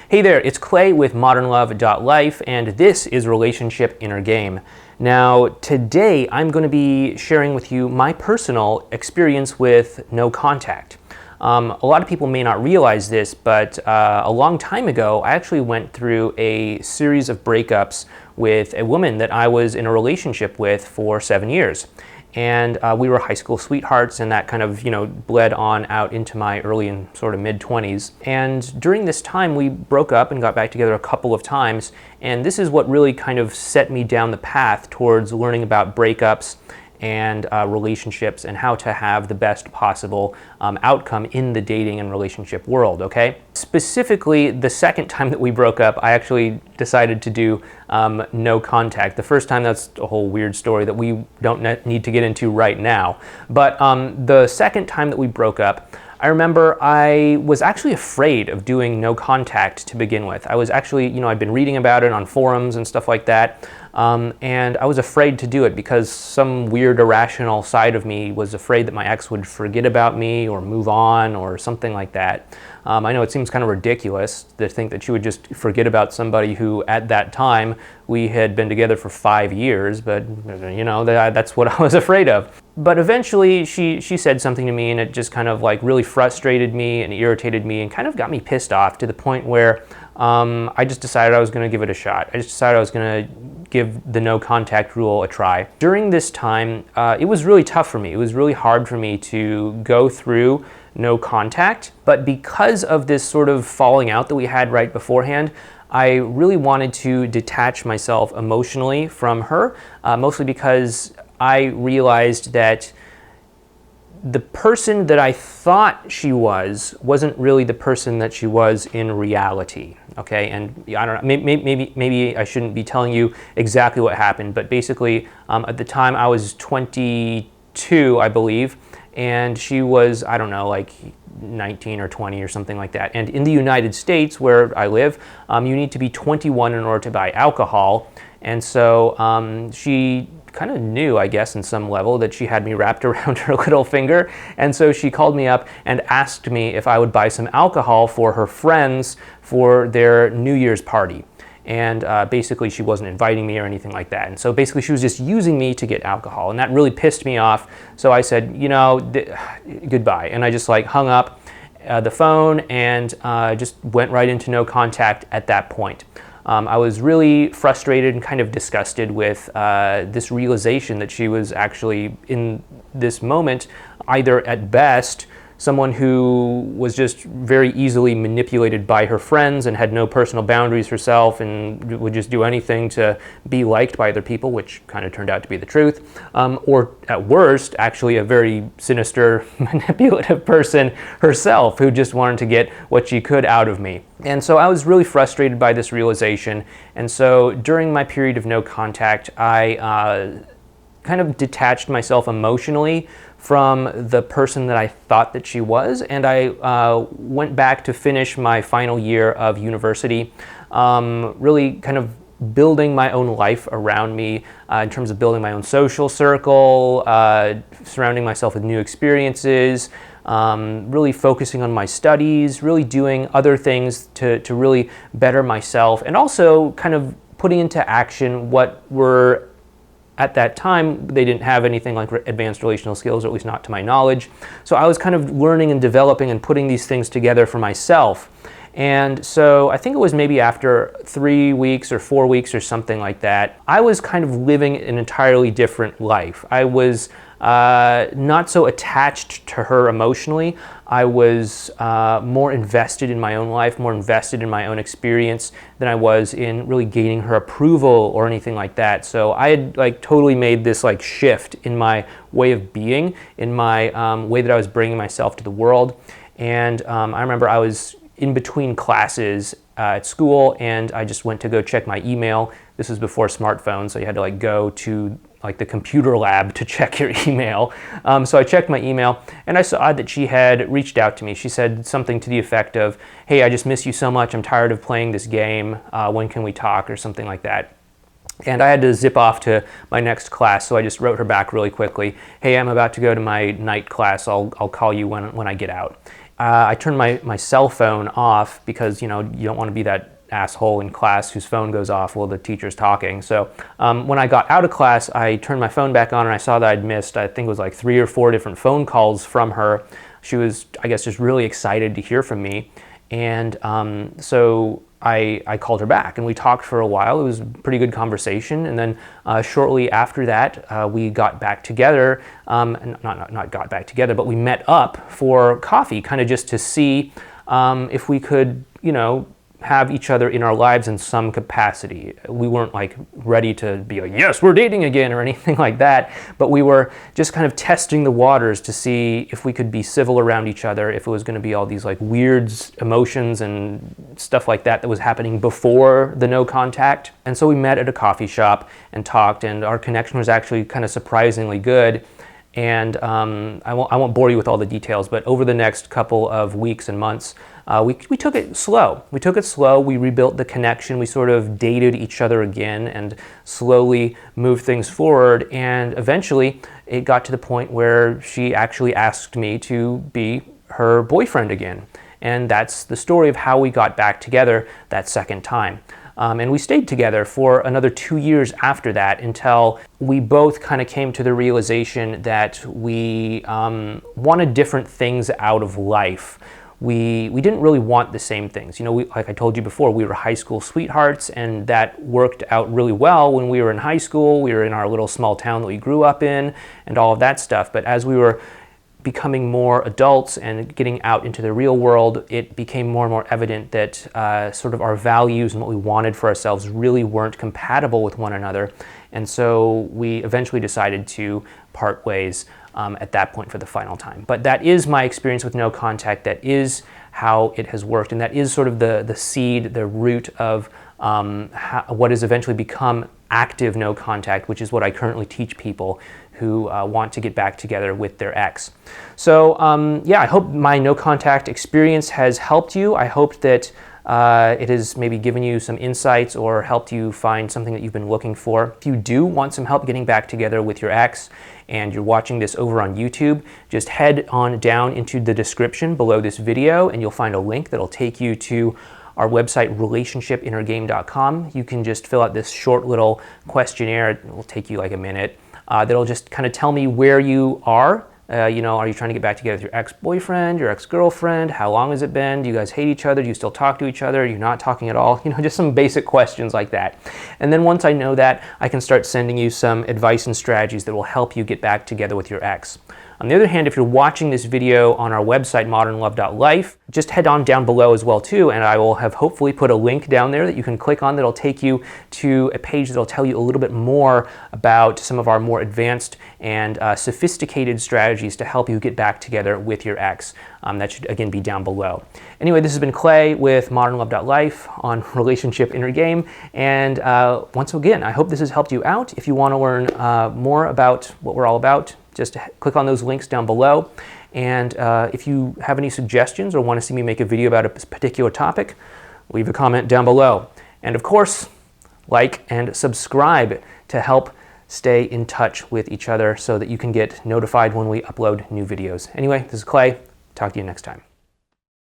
Hey there, it's Clay with modernlove.life, and this is Relationship Inner Game. Now, today I'm going to be sharing with you my personal experience with no contact. A lot of people may not realize this, but a long time ago, I actually went through a series of breakups with a woman that I was in a relationship with for 7 years. And we were high school sweethearts, and that kind of, bled on out into my early and sort of mid-20s. And during this time, we broke up and got back together a couple of times. And this is what really kind of set me down the path towards learning about breakups and relationships and how to have the best possible outcome in the dating and relationship world, okay? Specifically, the second time that we broke up, I actually decided to do no contact. The first time, that's a whole weird story that we don't need to get into right now. But the second time that we broke up, I remember I was actually afraid of doing no contact to begin with. I was actually, I'd been reading about it on forums and stuff like that, and I was afraid to do it because some weird irrational side of me was afraid that my ex would forget about me or move on or something like that. I know it seems kind of ridiculous to think that she would just forget about somebody who at that time we had been together for 5 years, but that's what I was afraid of. But eventually she said something to me, and it just kind of like really frustrated me and irritated me and kind of got me pissed off to the point where I just decided I was going to give it a shot. I just decided I was going to give the no contact rule a try. During this time, it was really tough for me. It was really hard for me to go through no contact, but because of this sort of falling out that we had right beforehand, I really wanted to detach myself emotionally from her, mostly because I realized that the person that I thought she wasn't really the person that she was in reality, okay? And I don't know, maybe I shouldn't be telling you exactly what happened, but basically at the time I was 22, I believe, and she was, I don't know, like 19 or 20 or something like that. And in the United States, where I live, you need to be 21 in order to buy alcohol. And so she kind of knew, I guess, in some level that she had me wrapped around her little finger. And so she called me up and asked me if I would buy some alcohol for her friends for their New Year's party. And basically she wasn't inviting me or anything like that. And so basically she was just using me to get alcohol. And that really pissed me off. So I said, goodbye. And I just hung up the phone and just went right into no contact at that point. I was really frustrated and kind of disgusted with this realization that she was actually, in this moment, either at best, someone who was just very easily manipulated by her friends and had no personal boundaries herself and would just do anything to be liked by other people, which kind of turned out to be the truth, or at worst, actually a very sinister, manipulative person herself who just wanted to get what she could out of me. And so I was really frustrated by this realization, and so during my period of no contact, I kind of detached myself emotionally from the person that I thought that she was, and I went back to finish my final year of university, really kind of building my own life around me in terms of building my own social circle, surrounding myself with new experiences, really focusing on my studies, really doing other things to really better myself, and also kind of putting into action what were, at that time, they didn't have anything like advanced relational skills, or at least not to my knowledge. So I was kind of learning and developing and putting these things together for myself. And so I think it was maybe after 3 weeks or 4 weeks or something like that, I was kind of living an entirely different life. I was not so attached to her emotionally. I was more invested in my own life, more invested in my own experience than I was in really gaining her approval or anything like that. So I had totally made this shift in my way of being, in my way that I was bringing myself to the world. And I remember I was in between classes at school, and I just went to go check my email. This was before smartphones, so you had to go to the computer lab to check your email. So I checked my email, and I saw that she had reached out to me. She said something to the effect of, "Hey, I just miss you so much. I'm tired of playing this game. When can we talk?" or something like that. And I had to zip off to my next class, so I just wrote her back really quickly. "Hey, I'm about to go to my night class. I'll call you when I get out." I turned my cell phone off because, you don't want to be that asshole in class whose phone goes off while the teacher's talking. So when I got out of class, I turned my phone back on and I saw that I'd missed, I think it was like 3 or 4 different phone calls from her. She was, I guess, just really excited to hear from me. And so I called her back and we talked for a while. It was a pretty good conversation. And then shortly after that, we got back together, not got back together, but we met up for coffee, kind of just to see if we could, have each other in our lives in some capacity. We weren't like ready to be like, yes, we're dating again or anything like that, but we were just kind of testing the waters to see if we could be civil around each other, if it was going to be all these like weird emotions and stuff like that was happening before the no contact. And so we met at a coffee shop and talked, and our connection was actually kind of surprisingly good. And I won't bore you with all the details, but over the next couple of weeks and months, we took it slow. We took it slow. We rebuilt the connection. We sort of dated each other again and slowly moved things forward. And eventually, it got to the point where she actually asked me to be her boyfriend again. And that's the story of how we got back together that second time. And we stayed together for another 2 years after that until we both kind of came to the realization that we wanted different things out of life. We didn't really want the same things. Like I told you before, we were high school sweethearts, and that worked out really well when we were in high school. We were in our little small town that we grew up in and all of that stuff. But as we were becoming more adults and getting out into the real world, it became more and more evident that sort of our values and what we wanted for ourselves really weren't compatible with one another. And so we eventually decided to part ways at that point for the final time. But that is my experience with no contact. That is how it has worked. And that is sort of the seed, the root of what has eventually become active no contact, which is what I currently teach people who want to get back together with their ex. So yeah, I hope my no contact experience has helped you. I hope that it has maybe given you some insights or helped you find something that you've been looking for. If you do want some help getting back together with your ex and you're watching this over on YouTube, just head on down into the description below this video and you'll find a link that'll take you to our website, relationshipinnergame.com. You can just fill out this short little questionnaire. It will take you like a minute. That'll just kind of tell me where you are. Are you trying to get back together with your ex-boyfriend, your ex-girlfriend? How long has it been? Do you guys hate each other? Do you still talk to each other? You're not talking at all? Just some basic questions like that. And then once I know that, I can start sending you some advice and strategies that will help you get back together with your ex. On the other hand, if you're watching this video on our website, modernlove.life, just head on down below as well too, and I will have hopefully put a link down there that you can click on that'll take you to a page that'll tell you a little bit more about some of our more advanced and sophisticated strategies to help you get back together with your ex. That should again be down below. Anyway, this has been Clay with modernlove.life on Relationship Inner Game, and once again, I hope this has helped you out. If you want to learn more about what we're all about, just click on those links down below. And if you have any suggestions or want to see me make a video about a particular topic, leave a comment down below. And of course, like and subscribe to help stay in touch with each other so that you can get notified when we upload new videos. Anyway, this is Clay. Talk to you next time.